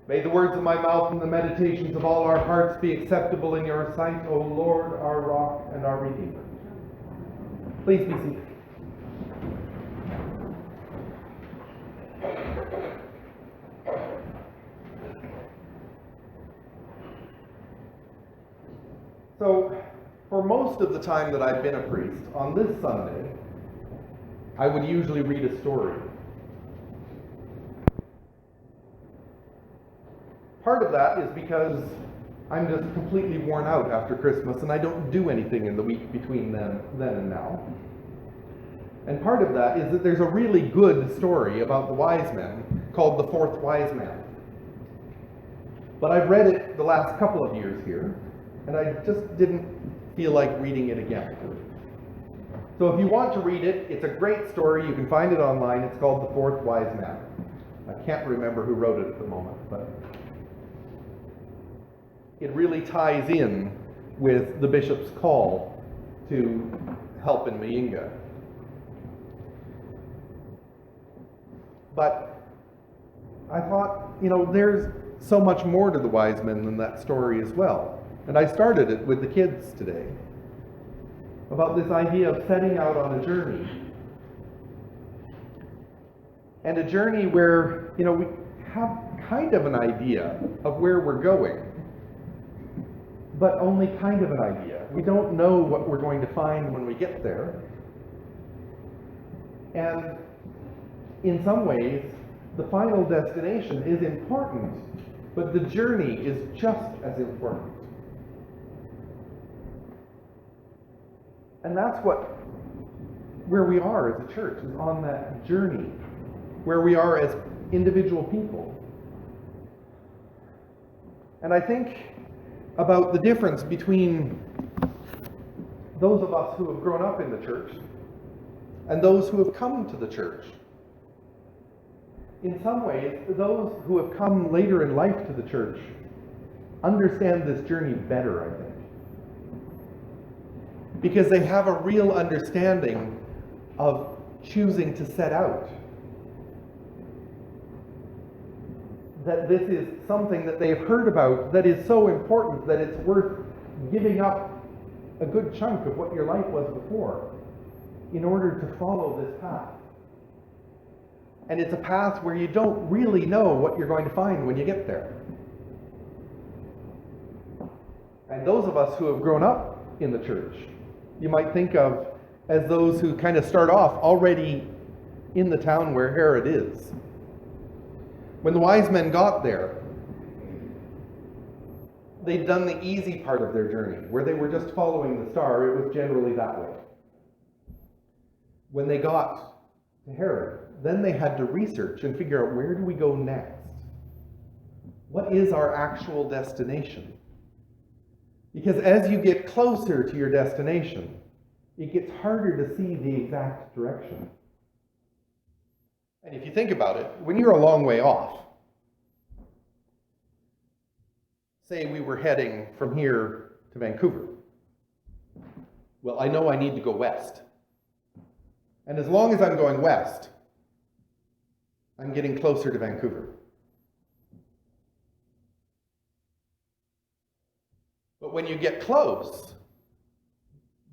May the words of my mouth and the meditations of all our hearts be acceptable in your sight, O Lord, our rock and our Redeemer. Please be seated. So, for most of the time that I've been a priest, on this Sunday, I would usually read a story. Part of that is because I'm just completely worn out after Christmas and I don't do anything in the week between then and now. And part of that is that there's a really good story about the wise men called The Fourth Wise Man. But I've read it the last couple of years here, and I just didn't feel like reading it again. So if you want to read it, it's a great story. You can find it online. It's called The Fourth Wise Man. I can't remember who wrote it at the moment, but it really ties in with the bishop's call to help in Muyinga. But I thought, there's so much more to the wise men than that story as well. And I started it with the kids today about this idea of setting out on a journey. And a journey where, we have kind of an idea of where we're going, but only kind of an idea. We don't know what we're going to find when we get there. And in some ways, the final destination is important, but the journey is just as important. And that's where we are as a church, is on that journey, where we are as individual people. And I think about the difference between those of us who have grown up in the church and those who have come to the church. In some ways, those who have come later in life to the church understand this journey better, I think. Because they have a real understanding of choosing to set out. That this is something that they've heard about that is so important that it's worth giving up a good chunk of what your life was before in order to follow this path. And it's a path where you don't really know what you're going to find when you get there. And those of us who have grown up in the church, you might think of as those who kind of start off already in the town where Herod is. When the wise men got there, they'd done the easy part of their journey, where they were just following the star. It was generally that way. When they got to Herod, then they had to research and figure out, where do we go next? What is our actual destination? Because as you get closer to your destination, it gets harder to see the exact direction. And if you think about it, when you're a long way off, say we were heading from here to Vancouver. Well, I know I need to go west. And as long as I'm going west, I'm getting closer to Vancouver. But when you get close,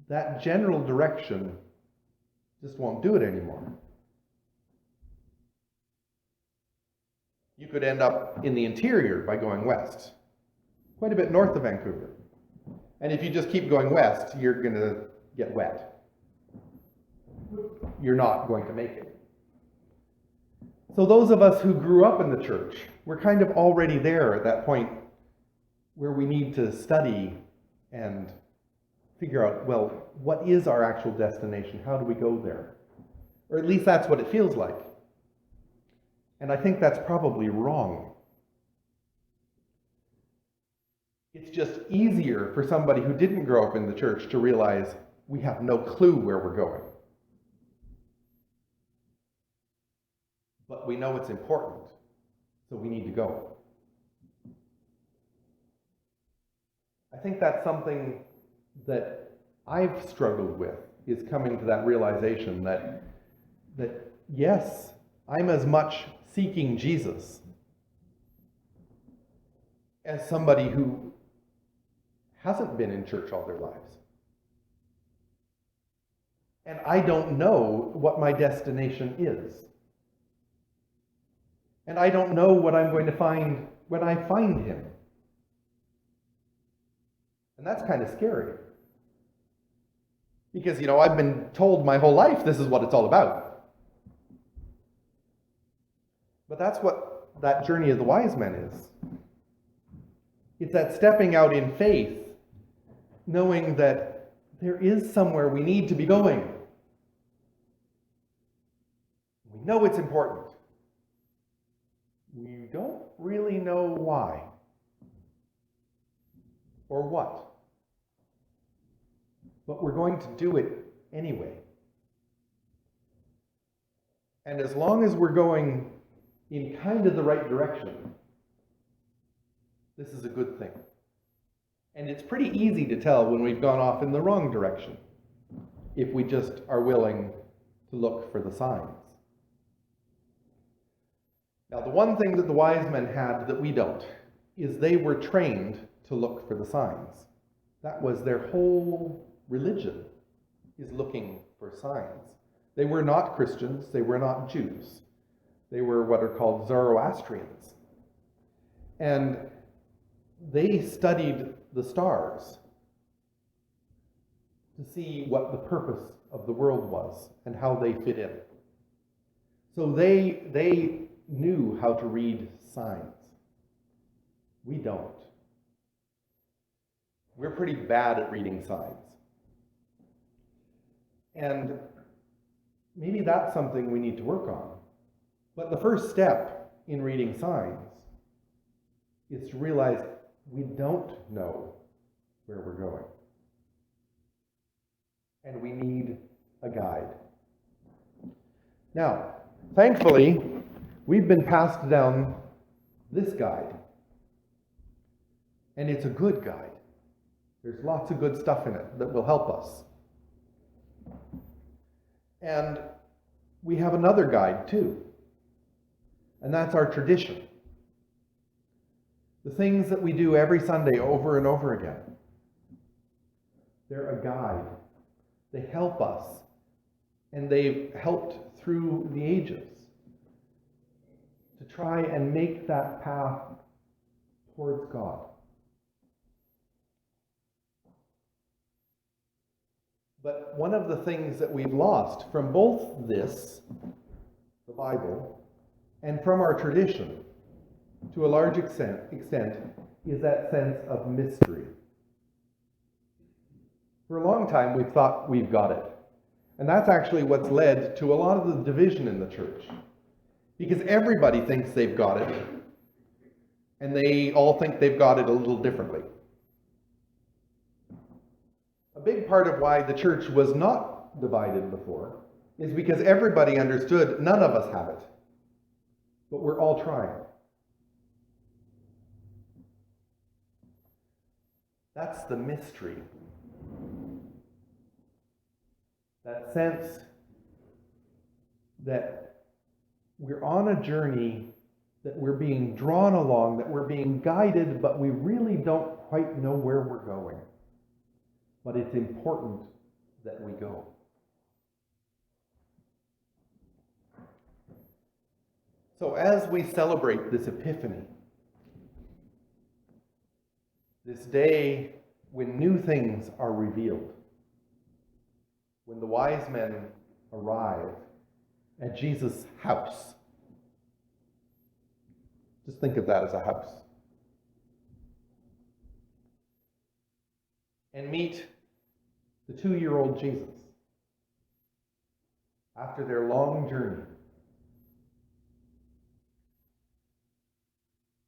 that general direction just won't do it anymore. You could end up in the interior by going west, quite a bit north of Vancouver. And if you just keep going west, you're going to get wet. You're not going to make it. So those of us who grew up in the church, we're kind of already there at that point where we need to study and figure out, well, what is our actual destination? How do we go there? Or at least that's what it feels like. And I think that's probably wrong. It's just easier for somebody who didn't grow up in the church to realize we have no clue where we're going. But we know it's important, so we need to go. I think that's something that I've struggled with, is coming to that realization that yes, I'm as much seeking Jesus as somebody who hasn't been in church all their lives. And I don't know what my destination is. And I don't know what I'm going to find when I find him. And that's kind of scary. Because, I've been told my whole life this is what it's all about. But that's what that journey of the wise men is. It's that stepping out in faith, knowing that there is somewhere we need to be going. We know it's important. We don't really know why or what. But we're going to do it anyway. And as long as we're going in kind of the right direction, this is a good thing. And it's pretty easy to tell when we've gone off in the wrong direction, if we just are willing to look for the signs. Now, the one thing that the wise men had that we don't is they were trained to look for the signs. That was their whole religion, is looking for signs. They were not Christians. They were not Jews. They were what are called Zoroastrians. And they studied the stars to see what the purpose of the world was and how they fit in. So they knew how to read signs. We don't. We're pretty bad at reading signs. And maybe that's something we need to work on. But the first step in reading signs is to realize we don't know where we're going. And we need a guide. Now, thankfully, we've been passed down this guide. And it's a good guide. There's lots of good stuff in it that will help us. And we have another guide too. And that's our tradition. The things that we do every Sunday over and over again. They're a guide. They help us. And they've helped through the ages to try and make that path towards God. But one of the things that we've lost from both this, the Bible, and from our tradition, to a large extent, is that sense of mystery. For a long time, we've thought we've got it. And that's actually what's led to a lot of the division in the church. Because everybody thinks they've got it, and they all think they've got it a little differently. A big part of why the church was not divided before is because everybody understood none of us have it. But we're all trying. That's the mystery. That sense that we're on a journey, that we're being drawn along, that we're being guided, but we really don't quite know where we're going. But it's important that we go. So as we celebrate this Epiphany, this day when new things are revealed, when the wise men arrive at Jesus' house, just think of that as a house, and meet the 2-year-old Jesus after their long journey.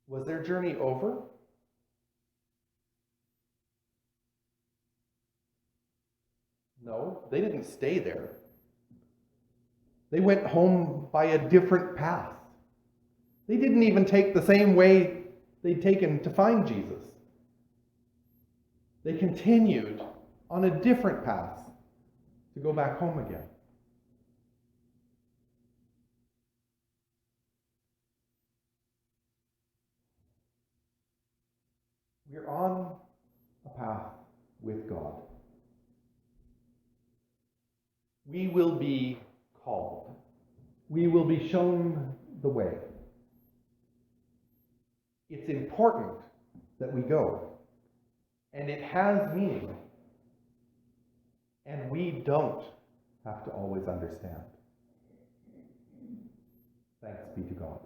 Was their journey over? No, they didn't stay there. They went home by a different path. They didn't even take the same way they'd taken to find Jesus. They continued on a different path to go back home again. We're on a path with God. We will be called. We will be shown the way. It's important that we go. And it has meaning. And we don't have to always understand. Thanks be to God.